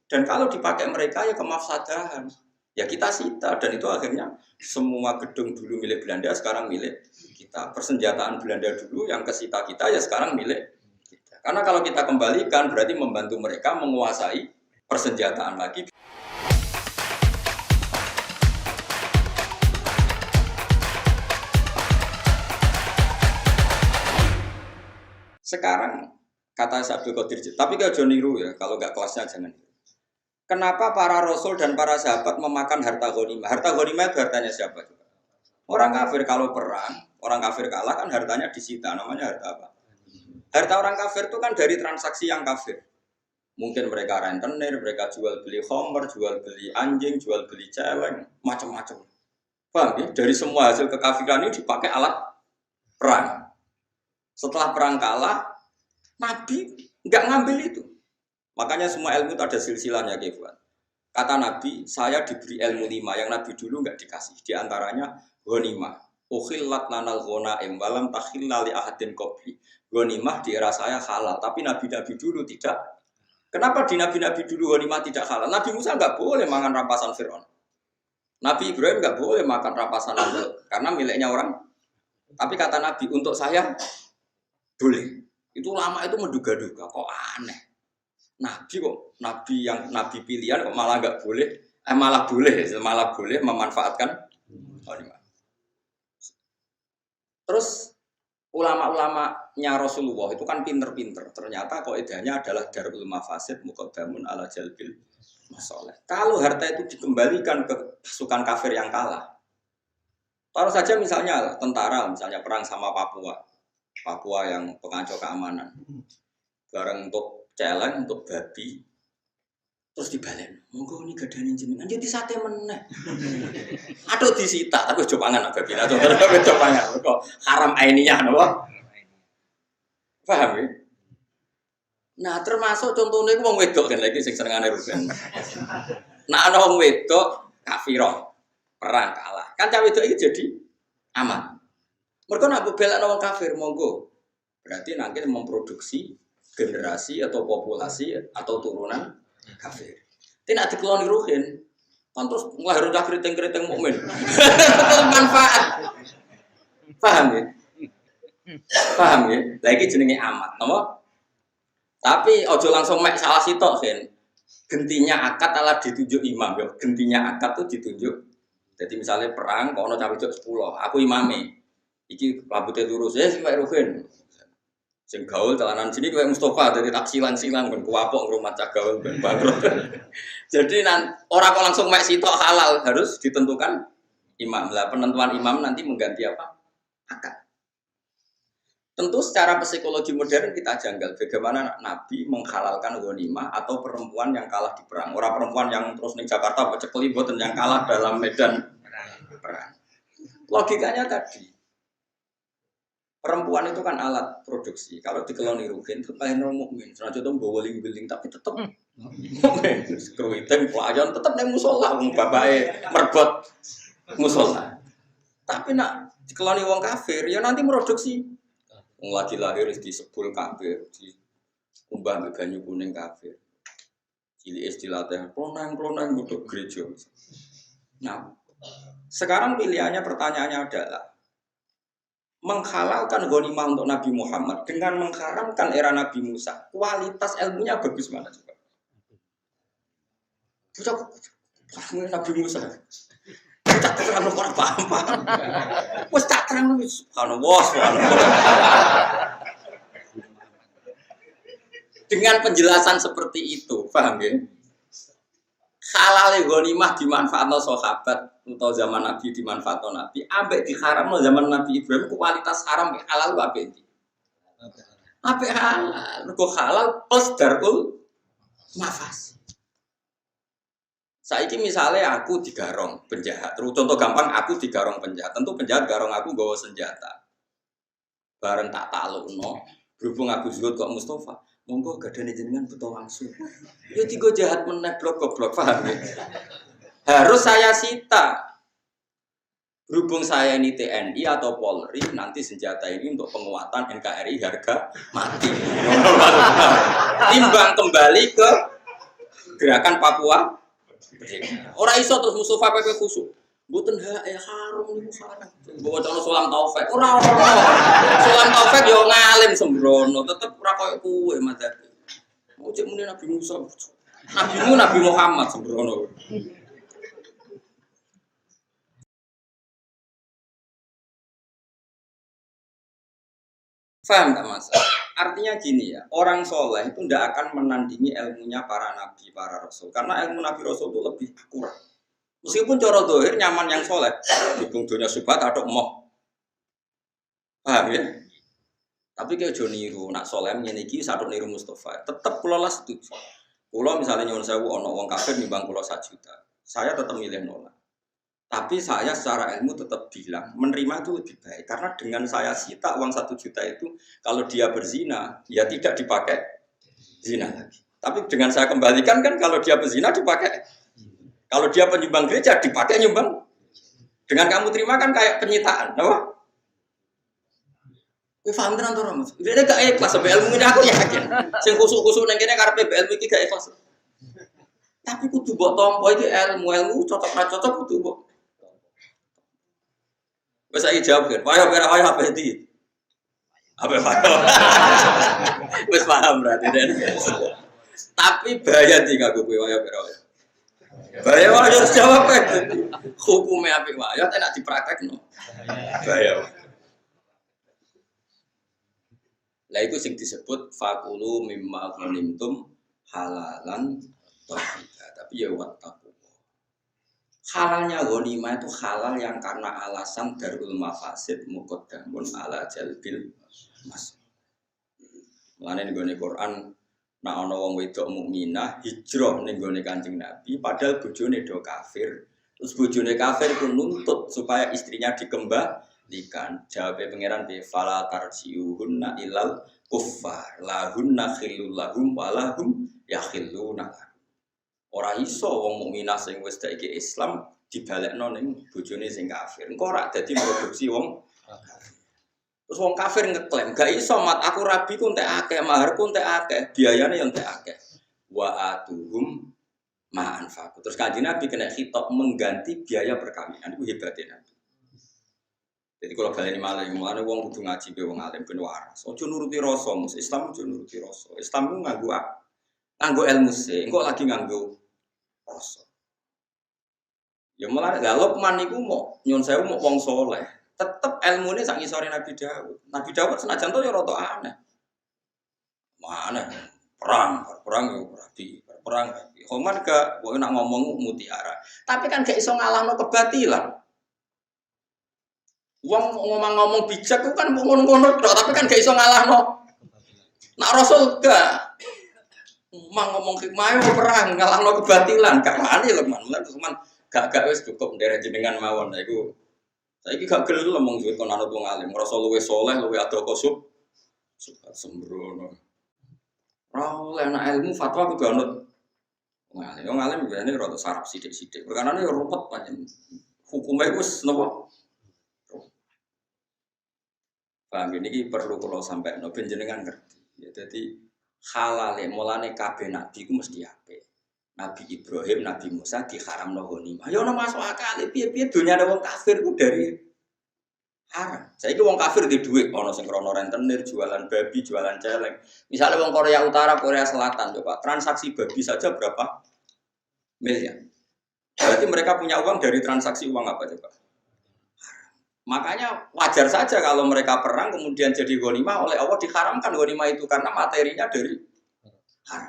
Dan kalau dipakai mereka ya kemafsadahan. Ya kita sita dan itu akhirnya semua gedung dulu milik Belanda sekarang milik kita. Persenjataan Belanda dulu yang kesita kita ya sekarang milik kita. Karena kalau kita kembalikan berarti membantu mereka menguasai persenjataan lagi. Sekarang kata Abdul Qadir, tapi gak jangan niru ya, kalau nggak kelasnya jangan. Kenapa para rasul dan para sahabat memakan harta ghanimah? Harta ghanimah itu hartanya siapa? Orang kafir kalau perang, orang kafir kalah kan hartanya disita, namanya harta apa? Harta orang kafir itu kan dari transaksi yang kafir. Mungkin mereka rentenir, mereka jual beli khamr, jual beli anjing, jual beli celeng, macam-macam. Paham ya? Dari semua hasil kekafiran ini dipakai alat perang. Setelah perang kalah, Nabi nggak ngambil itu. Makanya semua ilmu itu ada silsilahnya, Kefuan. Kata Nabi, saya diberi ilmu 5 yang Nabi dulu nggak dikasih. Di antaranya ghanimah. Ukhillat lanal ghanaim walam takhilla li ahadin qabli. Ghanimah di era saya halal, tapi nabi-nabi dulu tidak. Kenapa di nabi-nabi dulu ghanimah tidak halal? Nabi Musa nggak boleh makan rampasan Fir'aun. Nabi Ibrahim nggak boleh makan rampasan Namrud karena miliknya orang. Tapi kata Nabi, untuk saya boleh. Itu lama itu menduga-duga, kok aneh. Nabi kok, nabi pilihan kok malah nggak boleh, malah boleh memanfaatkan ghanimah. Terus ulama-ulamanya Rasulullah itu kan pinter-pinter. Ternyata kaidahnya adalah darul mafasid muqaddamun ala jalbil masalih. Kalau harta itu dikembalikan ke pasukan kafir yang kalah, taruh saja misalnya tentara, misalnya perang sama Papua yang pengacau keamanan, bareng untuk celeng, untuk babi, terus dibalen. Monggo ini gadane jenengan jadi sate meneh. Aduh disita, tapi coba pangan babi. Nah, coba pangan. Kok haram ainiyah napa? Paham ya? Nah, termasuk contohnya wong wedok kan lagi sing senengane rugen. Nah, ana wong wedok kafirah, perang kalah. Kan cah wedok iki jadi aman. Mereka nak bela orang kafir, monggo. Berarti nanti memproduksi generasi atau populasi atau turunan kafir. Tidak dikeloni ruhin, kan terus melahirkan keriting-keriting mukmin. Manfaat. Paham ya? Paham ya? Lagi jenenge amat, nama? Tapi ojo langsung mek salah sitok kan. Gentinya akad alat ditunjuk imam, ya. Gentinya akad tuh ditunjuk. Jadi misalnya perang, kalau cawe cok 10, aku imami. Iki rambutnya lurus, ya sih Pak Ruhin. Sing gaul celanan sini kayak Mustafa, jadi tak silang-silang ben kuapok rumah cak gaul ben bangkrut. Jadi orang kok langsung mek sitok halal harus ditentukan imam. Lah penentuan imam nanti mengganti apa? Akad. Tentu secara psikologi modern kita janggal bagaimana Nabi menghalalkan ghanimah atau perempuan yang kalah di perang. Orang perempuan yang terus ning Jakarta pecekeli boten yang kalah dalam medan perang. Logikanya tadi perempuan itu kan alat produksi. Kalau dikeloni rugen, itu kayak mukmin. Senajan itu bawa ling-ling, tapi tetap mukmin. Kruiten, pelayan, tetap neng musola. Bapaknya merbot musola. Tapi nak dikeloni wong kafir, ya nanti produksi. Wong lagi lahir di sepul kafir, di umbah banyu kuning kafir. Cilik istilah pelonang untuk gereja. Nah, sekarang pilihannya pertanyaannya adalah menghalalkan ghanimah untuk Nabi Muhammad dengan mengharamkan era Nabi Musa. Kualitas ilmunya bagus mana coba? Nabi Musa. Kita terang orang paham. Wes tak terang subhanallah. Dengan penjelasan seperti itu, paham ya? Halal ghanimah dimanfaatkan sahabat atau zaman Nabi dimanfaatkan Nabi, ambek diharamno zaman Nabi Ibrahim kualitas haram halal wae iki. Apik halal, kok halal plus darul nafas. Saiki misalnya aku digarong penjahat, terus contoh gampang aku digarong penjahat, tentu penjahat garong aku nggawa senjata. Bareng tak taklukno, berhubung aku zuhud kok Mustafa, monggo gadane jenengan butuh langsung. Ya tiga jahat meneh goblok paham ya. Harus saya sita. Berhubung saya ini TNI atau Polri, nanti senjata ini untuk penguatan NKRI harga mati. Timbang kembali ke gerakan Papua. Orang iso terus Mustafa PP khusus. Mboten haram niku haram. Mbok cara Sulam Taufik. Ora ono. Sulam Taufik yo ngalim sembrono, tetep ora koyo kowe madzhab. Mau cek muni Nabi Musa. Nabi Muhammad sembrono. Faham tak Mas? Artinya gini ya, orang soleh itu tidak akan menandingi ilmunya para nabi, para rasul. Karena ilmu nabi rasul itu lebih akurat. Meskipun cara dohir nyaman yang soleh, dukung dunia subhat atau emoh. Paham ya? Tapi kayak niru, nak soleh menyeniki satu niru Mustafa. Tetap pulau lah setuju. Pulau misalnya nyon sewu ono wong kafir nimbang pulau 1 juta. Saya tetap milih nolak. Tapi saya secara ilmu tetap bilang menerima itu lebih baik karena dengan saya sita uang 1 juta itu kalau dia berzina ya tidak dipakai zina lagi. Tapi dengan saya kembalikan kan kalau dia berzina dipakai, kalau dia penyumbang gereja dipakai nyumbang. Dengan kamu terima kan kayak penyitaan, apa? Kowe paham tenan to, Mas? Ini gak ikhlas sampai ilmu ini aku yakin. Sing kusuk-kusuk nang kene karepe ilmu iki gak ikhlas. Tapi kudu mbok tampa iki ilmu cocok ra cocok kudu mbok. Wes saiki jawab kan. Wayo apa iki? Apa wayo? Wes paham berarti den. Tapi bahaya iki kanggo kowe wayo. Bahaya harus jawab kan. Hukumnya apik wayo tak dipraktekno. Bahaya. Lah itu sing disebut fakulu mimma ghanimtum halalan thayyiban. Tapi ya wattaqu. Halalnya ghanimah itu halal yang karena alasan darul mafasid muqaddamun ala jalbil mas. Mulane nggone Quran nek ana wong wedok mukminah hijrah ning gone Kanjeng Nabi padahal bojone do kafir. Terus bojone kafir ku nuntut supaya istrinya dikembalikan. Jawabe pangeran bi fala tarjiuhunna ilal kuffar lahunna khillul lahum walahum yakhilluna. Ora iso wong mukminah sing wis dadi Islam dibalekno ning bojone sing kafir. Engko ora dadi produksi wong kafir. Terus wong kafir ngeklaim, gak iso mat aku rabi ku entek akeh, maharku entek akeh, biayane yo entek akeh. Wa atuhum ma'anfaqu. Terus Kanjeng Nabi kena khitab mengganti biaya perkawinan. Iku hebate Nabi. Jadi kalau baleni malah mulane wong kudu ngaji be wong alim ben waras. Aja nuruti rasa, mus Islam aja nuruti rasa. Islam ku nganggo ilmu sih, engko lagi nganggo rasa. Ya mulane lha Luqman niku mau nyun sewu mau wong saleh. Tetep ilmune sak ngisore Nabi Daud. Nabi Daud senajan to ya rada aneh. Mana perang yo berarti perang. Omar gak kowe nak ngomong mutiara. Tapi kan gak iso ngalahno kebatilan. Wong ngomong bijak ku kan ngono-ngono tok, tapi kan gak iso ngalahno. Nak Rasul gak ngomong hikmah yo perang ngalahno kebatilan. Gak wani lho, Man. Gak wis cukup nderek jenengan mawon. Lah iku saiki gak gelem ngomong duwe kon anut wong alim. Ngrasa luwih saleh, luwih ado kosub. Sembrono. Ora oleh ana ilmu fatwa kudu anut wong alim. Wong alim biasane rada sarap sithik-sithik. Perkarane yo ruwet pancen. Hukume wis napa? Paham ini perlu kalau sampai no jenengan ngerti. Ya jadi halal mulane kabeh nabi ku mesti apik. Nabi Ibrahim, Nabi Musa diharamno ghanimah. Ya ono masuk akal piye-piye dunya ada wong kafir ku dari haram. Saiki wong kafir di dhuwit ono sing krono rentenir, jualan babi, jualan celeng. Misalnya wong Korea Utara, Korea Selatan coba transaksi babi saja berapa miliar. Berarti mereka punya uang dari transaksi uang apa coba? Makanya wajar saja kalau mereka perang kemudian jadi ghanimah oleh Allah diharamkan ghanimah itu karena materinya dari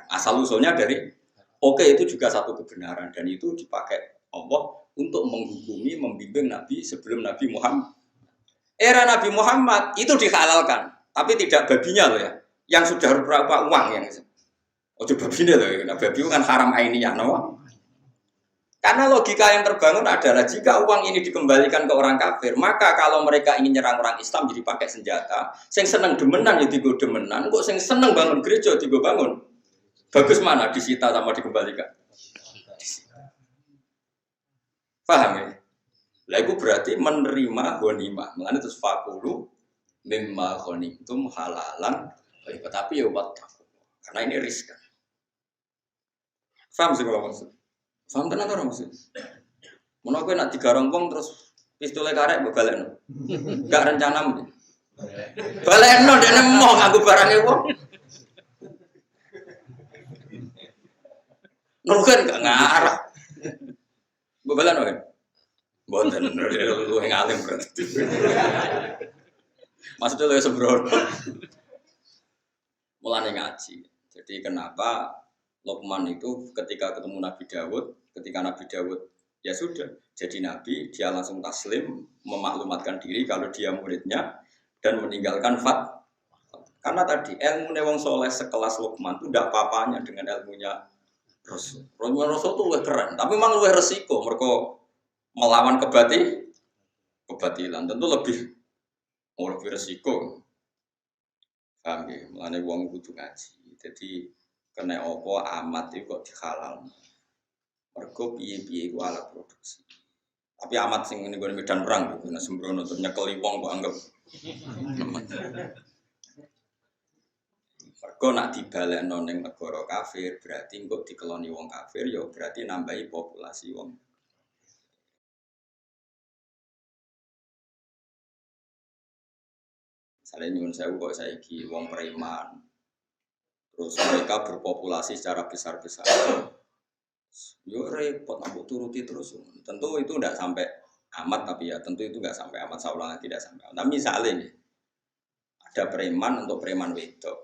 asal usulnya dari itu juga satu kebenaran dan itu dipakai Allah untuk menghukumi membimbing Nabi sebelum Nabi Muhammad. Era Nabi Muhammad itu dihalalkan tapi tidak babinya loh ya yang sudah berapa uang yang babinya loh ya. Nah, babi itu kan haram ainiyah no? Karena logika yang terbangun adalah jika uang ini dikembalikan ke orang kafir, maka kalau mereka ingin nyerang orang Islam jadi pakai senjata, sing seneng demenan ya digo demenan, kok sing seneng bangun gereja digo bangun. Bagus mana disita sama dikembalikan? Paham ya? Lah itu berarti menerima ghanimah. Mulane terus fakulu mimma ghanimtum halalan, tapi ya wattaqu. Karena ini riskan. Paham sih kalau maksud? Paham tenan ora maksud? Mun kowe nak digarong wong terus pistole karek mbok balekno. Enggak rencanamu. Balekno dekne mau nganggo barange wong. Nurukan gak ngarah. Mbok balekno kan. Mboten lu ngalim berarti. Maksudnya lu sembrono. Mulane ngaji. Jadi kenapa Luqman itu ketika ketemu Nabi Dawud, ketika Nabi Dawud ya sudah jadi nabi, dia langsung taslim, memaklumatkan diri kalau dia muridnya dan meninggalkan karena tadi ilmu wong soleh sekelas Luqman itu tidak apa-apanya dengan ilmunya Rasul. Rasul itu lebih keren, tapi memang lebih resiko mereka melawan kebatilan tentu lebih resiko. Paham ya? Mulane wong kudu ngaji. Jadi kena opo amat itu kok dihalal. Mergo piye-piye iku alat produksi. Tapi amat sing ngene gone medan perang gitu, nek sembrono terus nyekeli wong kok anggap. Mergo nak dibalekno ning negara kafir berarti engko dikeloni wong kafir ya berarti nambahi populasi wong. Misalnya nyuwun sewu kok saiki wong preman. Terus mereka berpopulasi secara besar-besar. Yo repot aku turuti terus. Tentu itu tidak sampai amat tapi ya tentu itu nggak sampai amat saulah tidak sampai. Tapi misalnya nih, ada preman untuk preman wedok.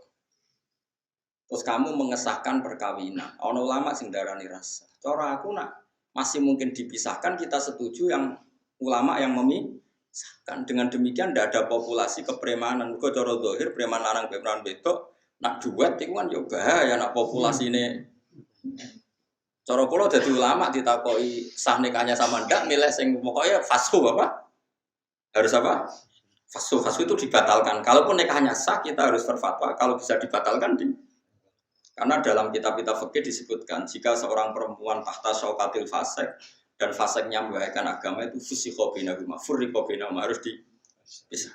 Terus kamu mengesahkan perkawinan. Ono ulama sing darani rasa. Cara aku nak masih mungkin dipisahkan kita setuju yang ulama yang memisahkan. Dengan demikian tidak ada populasi kepremanan. Kok cara zahir preman lanang preman wedok nak duet itu kan yo bahaya nak populasi ini. Cara kula dadi ulama ditakoki sah nikahnya sama ndak milih sing pokoknya fashu apa? Harus apa? Fashu itu dibatalkan. Kalaupun nikahnya sah kita harus berfatwa kalau bisa dibatalkan karena dalam kitab-kitab fikih disebutkan jika seorang perempuan tahta syaukatil fasik dan fasiknya membahayakan agama itu fusikha bainahuma furriqa bainahuma harus dipisah.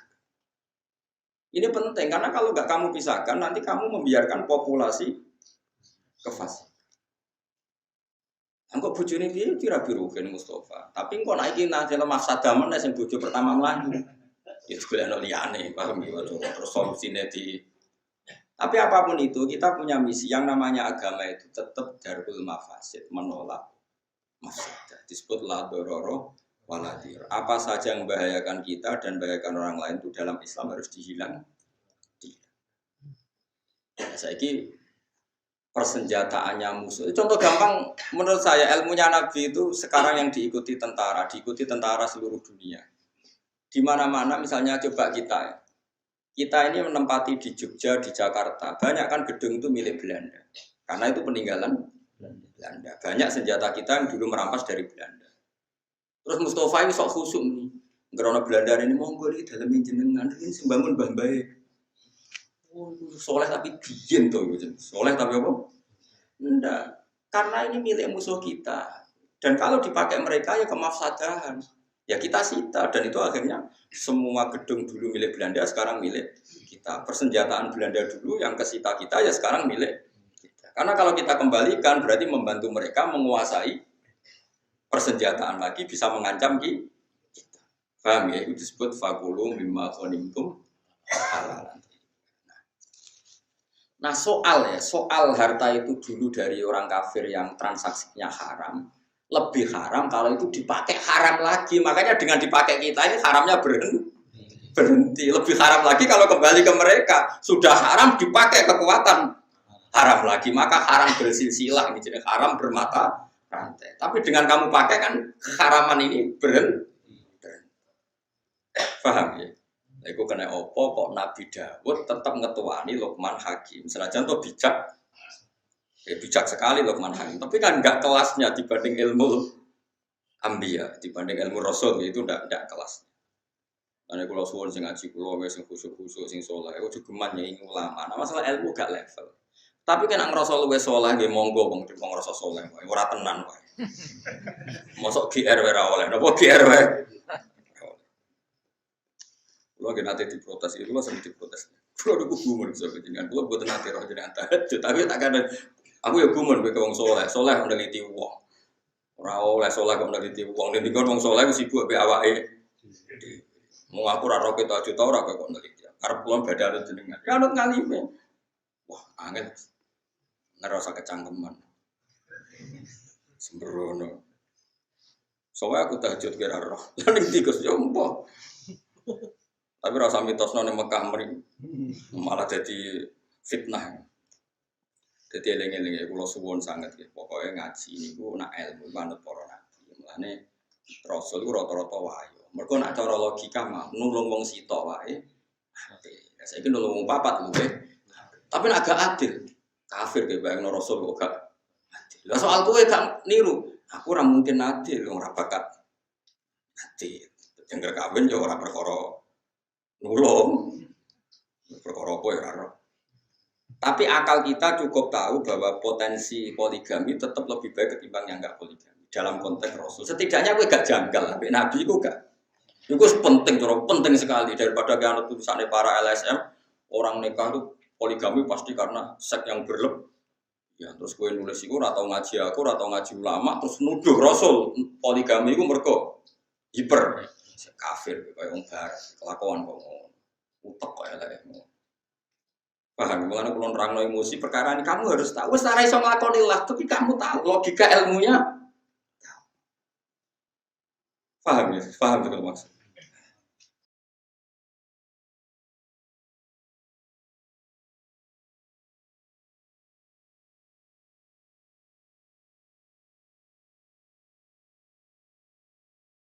Ini penting karena kalau nggak kamu pisahkan nanti kamu membiarkan populasi kefasikan. Engko bojone piye kira biruken Mustafa. Tapi engko nek iki nang dalam mafsadah men sing bojo pertama mlayu. Ya golekno liyane, paham ya terus solusine di. Tapi apapun itu kita punya misi yang namanya agama itu tetap darul mafasid, menolak mafsadah. Disebut la dororo waladir. Apa saja yang membahayakan kita dan membahayakan orang lain itu dalam Islam harus dihilang. Saiki persenjataannya musuh. Contoh gampang menurut saya ilmunya Nabi itu sekarang yang diikuti tentara seluruh dunia. Di mana-mana misalnya coba kita ini menempati di Jogja, di Jakarta, banyak kan gedung itu milik Belanda. Karena itu peninggalan Belanda. Banyak senjata kita yang dulu merampas dari Belanda. Terus Mustafa ini sok khusyuk nih. Karena Belanda ini monggo iki dalam jenengan ini sembangun mbah bae. Oh, soleh tapi bijen tuh, soleh tapi apa? Enggak, karena ini milik musuh kita. Dan kalau dipakai mereka ya kemafsadahan. Ya kita sita dan itu akhirnya semua gedung dulu milik Belanda sekarang milik kita. Persenjataan Belanda dulu yang kesita kita ya sekarang milik kita. Karena kalau kita kembalikan berarti membantu mereka menguasai persenjataan lagi bisa mengancam kita. Paham ya? Itu disebut fakulu mimma ghanimtum halalan. Nah soal harta itu dulu dari orang kafir yang transaksinya haram, lebih haram kalau itu dipakai haram lagi. Makanya dengan dipakai kita ini haramnya berhenti. Lebih haram lagi kalau kembali ke mereka. Sudah haram dipakai kekuatan haram lagi. Maka haram bersilsilah, jadi haram bermata rantai. Tapi dengan kamu pakai kan keharaman ini berhenti. Paham ya? Iku kena opo kok Nabi Dawud tetap ngetuani Luqman Hakim. Senajan tuh bijak, bijak sekali Luqman Hakim. Tapi kan nggak kelasnya dibanding ilmu Ambiya, dibanding ilmu Rasul itu nggak kelas. Karena kalau suwon sing ngaji kulo, sing khusyuk sing soleh, itu juga manyain ulama. Nah masalah ilmu gak level. Tapi kan ang Rasul luwes soleh, dia monggo bang, dia mong Rasul soleh, ora tenan wae. Masuk GR ora oleh, nopo GR wae. Kalau kita nanti diprotes itu, lo sering diprotes. Kalau ada kubu mau bisa dengan lo buat nanti roh jadi antara. Tapi tak ada Aku ya gumun kowe wong soleh, soleh kok neliti wong. Ora oleh soleh kok neliti wong, nek dikon wong soleh wis sibuk be awake. Mau aku ora ro kita juta ora kok neliti. Karep kula badhe anut jenengan. Ya anut ngalime. Wah, angel. Ngerasa kecangkeman. Sembrono. Soalnya aku tahajud kira roh. Lan tikus yo empo. Tapi rasa mitosno ning Mekah mriki malah jadi fitnah. Jadi eling-eling kula suwun sanget nggih. Pokoke ngaji niku nak ilmu manut para nabi. Mulane Rasul ku rata-rata wayo. Mergo nak cara logika mah nulung wong sitok wae. Ya saiki nulung wong papat lho. Tapi nak agak adil. Kafir ge bayangno Rasul kok gak adil. Lah soal kowe gak niru. Aku ora mungkin adil wong ora bakat adil. Jengger kawin yo ora perkara nulung. Perkara kowe ora. Tapi akal kita cukup tahu bahwa potensi poligami tetap lebih baik ketimbang yang enggak poligami dalam konteks Rasul. Setidaknya gue gak janggal, tapi Nabi gue gak. Itu penting, penting sekali daripada kan tulisannya para LSM orang nikah itu poligami pasti karena seks yang berlebih. Ya terus gue nulis itu atau ngaji aku atau ngaji ulama terus nuduh Rasul poligami itu mergo hiper kafir kayak orang barat kelakuan kok utek kok LSM. Paham, mengenai kulon rangno emosi perkara ini kamu harus tahu. Secara iso nglakonilah, tapi kamu tahu logika ilmunya. Paham ya? Paham betul maksud.